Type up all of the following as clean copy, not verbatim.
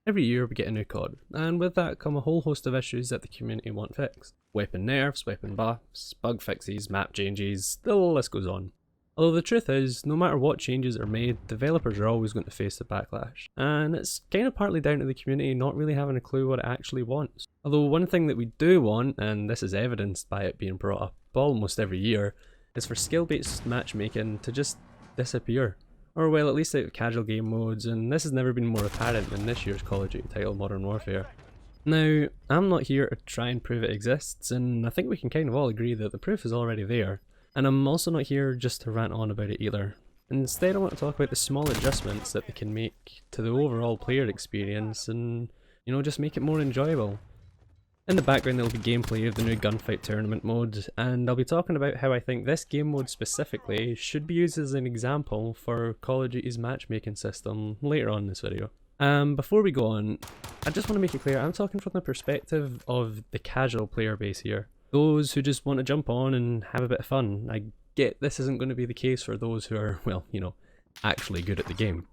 Every year we get a new COD, and with that come a whole host of issues that the community want fixed. Weapon nerfs, weapon buffs, bug fixes, map changes, the list goes on. Although the truth is, no matter what changes are made, developers are always going to face the backlash. And it's kind of partly down to the community not really having a clue what it actually wants. Although one thing that we do want, and this is evidenced by it being brought up almost every year, is for skill-based matchmaking to just disappear. Or well, at least out of casual game modes, and this has never been more apparent than this year's Call of Duty title, Modern Warfare. Now, I'm not here to try and prove it exists, and I think we can kind of all agree that the proof is already there. And I'm also not here just to rant on about it either. Instead, I want to talk about the small adjustments that they can make to the overall player experience and, just make it more enjoyable. In the background there will be gameplay of the new gunfight tournament mode, and I'll be talking about how I think this game mode specifically should be used as an example for Call of Duty's matchmaking system later on in this video. Before we go on, I just want to make it clear I'm talking from the perspective of the casual player base here. Those who just want to jump on and have a bit of fun. I get this isn't going to be the case for those who are, well, actually good at the game.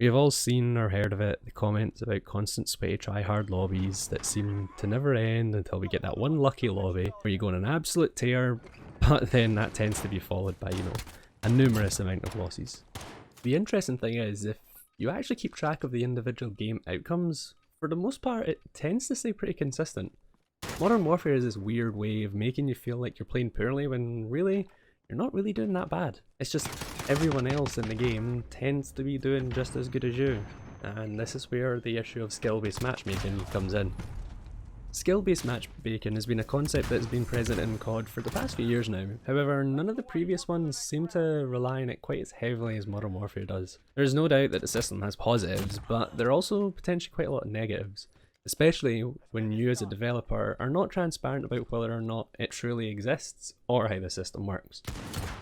We have all seen or heard of it, the comments about constant sweaty try-hard lobbies that seem to never end until we get that one lucky lobby where you go on an absolute tear, but then that tends to be followed by, a numerous amount of losses. The interesting thing is, if you actually keep track of the individual game outcomes, for the most part it tends to stay pretty consistent. Modern Warfare is this weird way of making you feel like you're playing poorly when really, you're not really doing that bad. It's just everyone else in the game tends to be doing just as good as you, and this is where the issue of skill-based matchmaking comes in. Skill-based matchmaking has been a concept that has been present in COD for the past few years now, however none of the previous ones seem to rely on it quite as heavily as Modern Warfare does. There's no doubt that the system has positives, but there are also potentially quite a lot of negatives. Especially when you as a developer are not transparent about whether or not it truly exists or how the system works.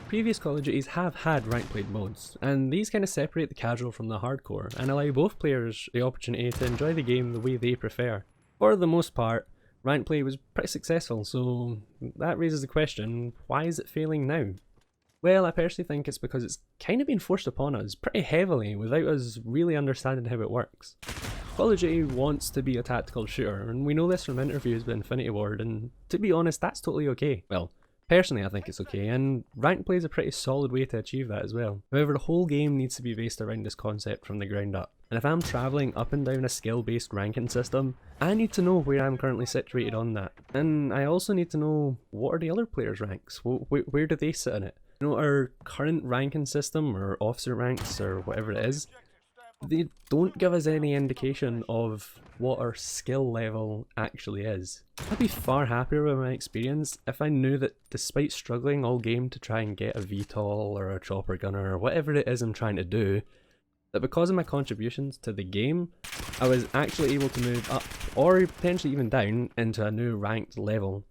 Previous Call of Duties have had ranked played modes, and these kind of separate the casual from the hardcore and allow both players the opportunity to enjoy the game the way they prefer. For the most part, ranked play was pretty successful, so that raises the question, why is it failing now? Well, I personally think it's because it's kind of been forced upon us pretty heavily without us really understanding how it works. Call of Duty wants to be a tactical shooter, and we know this from interviews with Infinity Ward, and to be honest, that's totally okay. Well, personally I think it's okay, and ranked play is a pretty solid way to achieve that as well. However, the whole game needs to be based around this concept from the ground up. And if I'm travelling up and down a skill-based ranking system, I need to know where I'm currently situated on that. And I also need to know, what are the other players' ranks? Where do they sit in it? Our current ranking system, or officer ranks, or whatever it is, they don't give us any indication of what our skill level actually is. I'd be far happier with my experience if I knew that despite struggling all game to try and get a VTOL or a chopper gunner or whatever it is I'm trying to do, that because of my contributions to the game, I was actually able to move up, or potentially even down, into a new ranked level.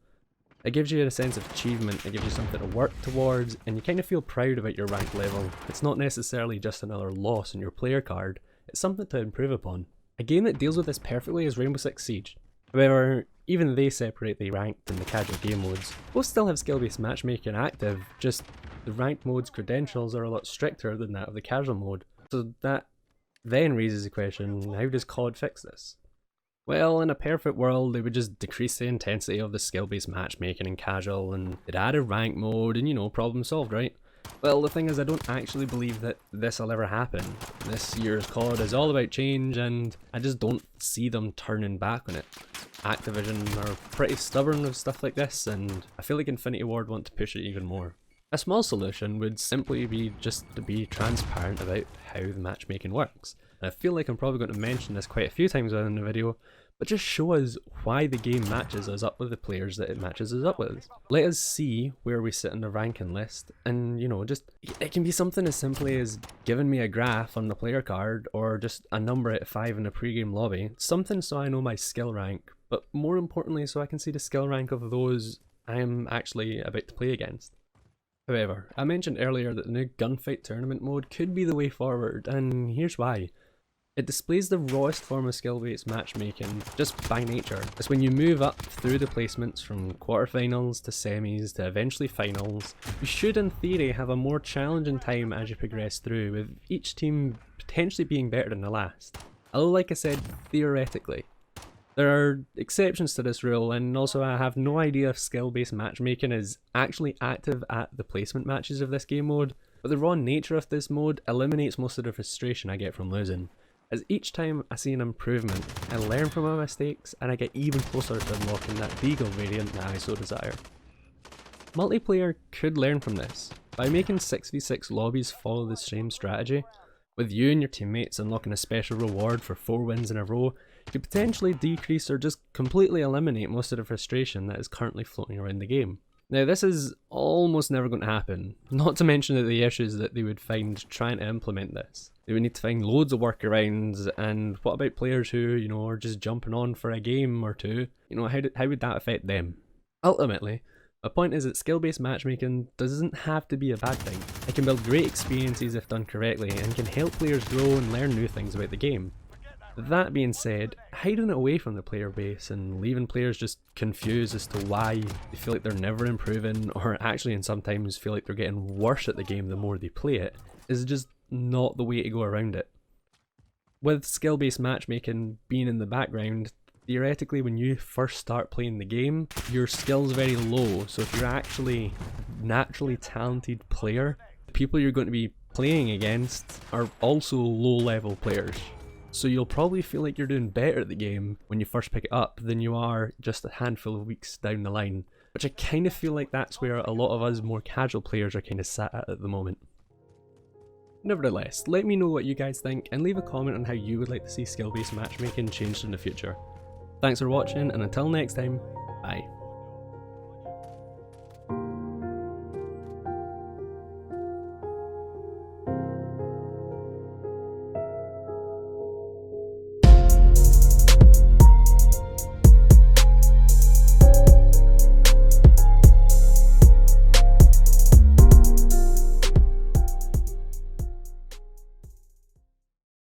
It gives you a sense of achievement, it gives you something to work towards, and you kind of feel proud about your rank level. It's not necessarily just another loss on your player card, it's something to improve upon. A game that deals with this perfectly is Rainbow Six Siege. However, even they separate the ranked and the casual game modes. Both still have skill-based matchmaking active, just the ranked mode's credentials are a lot stricter than that of the casual mode. So that then raises the question, how does COD fix this? Well, in a perfect world, they would just decrease the intensity of the skill-based matchmaking in casual, and they'd add a rank mode, and problem solved, right? Well, the thing is, I don't actually believe that this will ever happen. This year's COD is all about change, and I just don't see them turning back on it. Activision are pretty stubborn with stuff like this, and I feel like Infinity Ward want to push it even more. A small solution would simply be just to be transparent about how the matchmaking works. I feel like I'm probably going to mention this quite a few times in the video, but just show us why the game matches us up with the players that it matches us up with. Let us see where we sit in the ranking list, and it can be something as simply as giving me a graph on the player card, or just a number out of 5 in the pre-game lobby, something so I know my skill rank, but more importantly so I can see the skill rank of those I am actually about to play against. However, I mentioned earlier that the new gunfight tournament mode could be the way forward, and here's why. It displays the rawest form of skill-based matchmaking, just by nature. It's when you move up through the placements from quarterfinals to semis to eventually finals, you should in theory have a more challenging time as you progress through, with each team potentially being better than the last. Although like I said, theoretically. There are exceptions to this rule, and also I have no idea if skill-based matchmaking is actually active at the placement matches of this game mode, but the raw nature of this mode eliminates most of the frustration I get from losing, as each time I see an improvement, I learn from my mistakes and I get even closer to unlocking that Beagle variant that I so desire. Multiplayer could learn from this, by making 6v6 lobbies follow the same strategy, with you and your teammates unlocking a special reward for 4 wins in a row. Could potentially decrease or just completely eliminate most of the frustration that is currently floating around the game. Now this is almost never going to happen, not to mention the issues that they would find trying to implement this. They would need to find loads of workarounds, and what about players who, are just jumping on for a game or two? How would that affect them? Ultimately, my point is that skill-based matchmaking doesn't have to be a bad thing. It can build great experiences if done correctly, and can help players grow and learn new things about the game. That being said, hiding it away from the player base and leaving players just confused as to why they feel like they're never improving, or actually and sometimes feel like they're getting worse at the game the more they play it, is just not the way to go around it. With skill-based matchmaking being in the background, theoretically when you first start playing the game, your skill's very low, so if you're actually a naturally talented player, the people you're going to be playing against are also low-level players. So you'll probably feel like you're doing better at the game when you first pick it up than you are just a handful of weeks down the line, which I kind of feel like that's where a lot of us more casual players are kind of sat at the moment. Nevertheless, let me know what you guys think and leave a comment on how you would like to see skill-based matchmaking changed in the future. Thanks for watching, and until next time, bye.